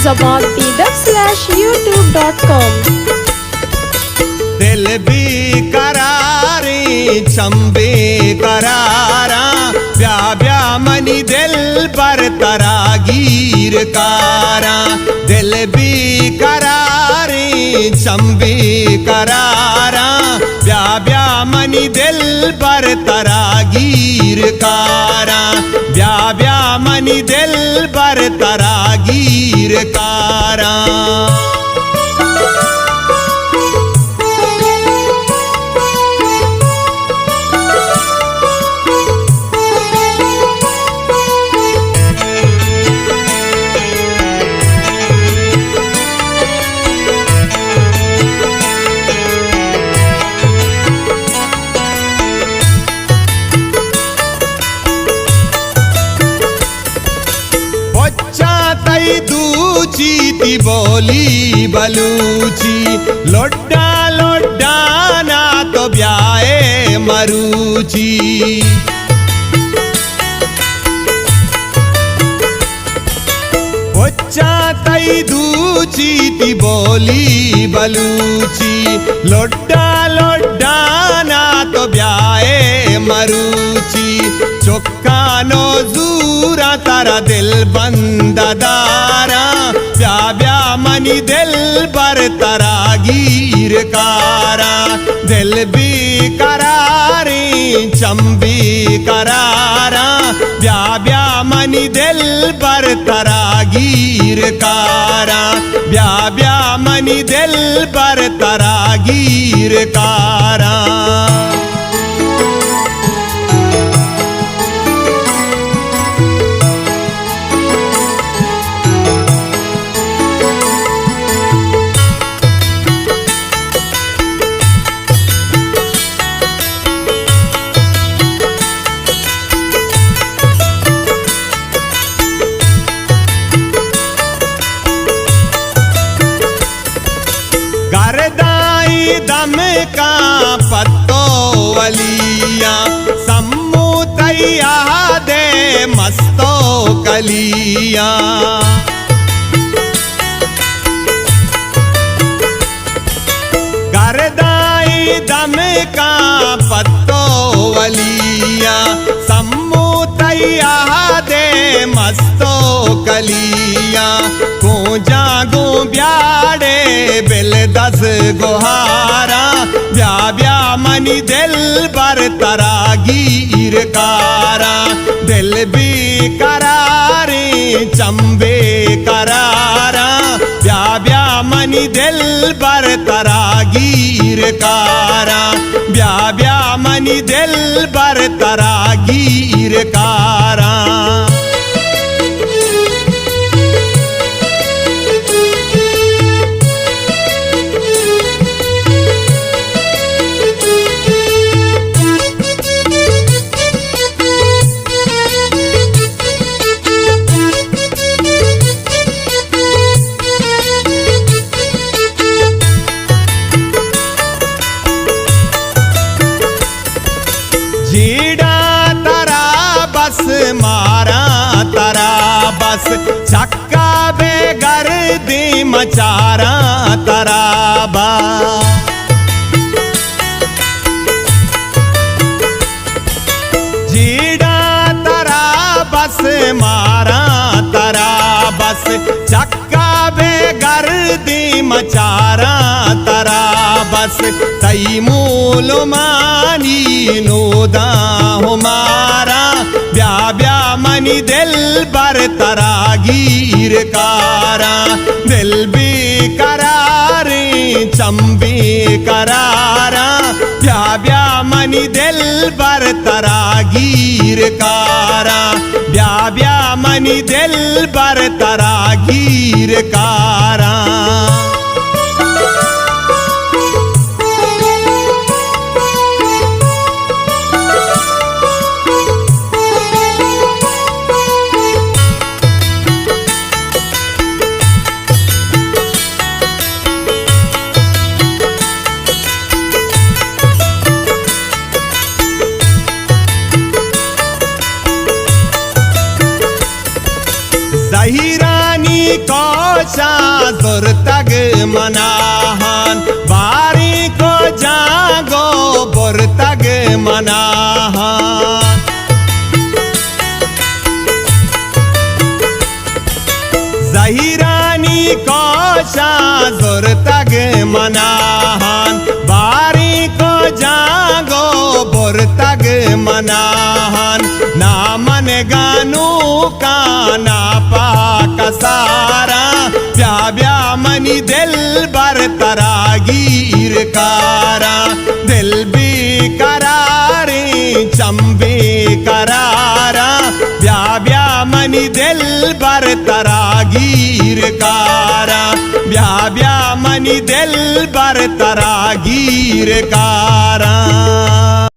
zabardida/youtube.com। दिल भी करारी चंबे करारा ब्या ब्या मनी दिल पर तरागीर कारा दिल भी करारी चंबे करारा ब्या ब्या मनी दिल पर तरागीर कारा ब्या ब्या मनी दिल पर तरागीर कारा। दूची ती बोली बलूची लोड्डा लोड्डा ना तो ब्याए मरूची बच्चा तई दूची ती बोली बलूची लोड्डा लोड्डा ना तो ब्याए मरूची चौका नो जूरा तारा दिल बंदादारा ब्या ब्या मनी दिल पर तरागीर कारा दिल भी करारी चंबी करारा ब्या ब्या मनी दिल पर तरागीर कारा ब्या ब्या मनी दिल पर तरागीर कारा। गरदाई दम का पत्तो वलिया सम्मू तैया दे मस्तो कलिया गरदाई दम का पत्तो वलिया सम्मू तैया दे मस्तो कलिया को जागो ब्याड़े बिल दस गुहारा ब्या ब्या मनी दिल पर तरागीर कारा दिल भी करारी चंबे करारा ब्या ब्या मनी दिल पर तरागीर कारा ब्या ब्या मनी दिल पर तरागीर कारा। जीड़ा तरा बस मारा तरा बस चक्का बेगर दी मचारा तरा बा जीड़ा तरा बस मारा तरा बस चक्का बेगर दी मचारा तरा बस तई मूल मानी नोदा हमारा ब्या ब्या मनी दिल पर तरागीर कारा दिल भी करारी चंबी करारा ब्या ब्या मनी दिल पर तरागीर कारा ब्या ब्या मनी दिल पर तरागीर कारा। शाजुर तग मनाहन बारी को जागो बुर तग मनाहन जहीरानी को शाजुर तग मनाहन बारी को जागो बुर तग मनाहन ना मन गानू का ना पाक सारा ब्या ब्या मनी दिल बर तरागीर कारा दिल भी करारे चंबे करारा ब्या ब्या मनी दिल बर तरागीर कारा ब्या ब्या मनी दिल बर तरागीर कारा।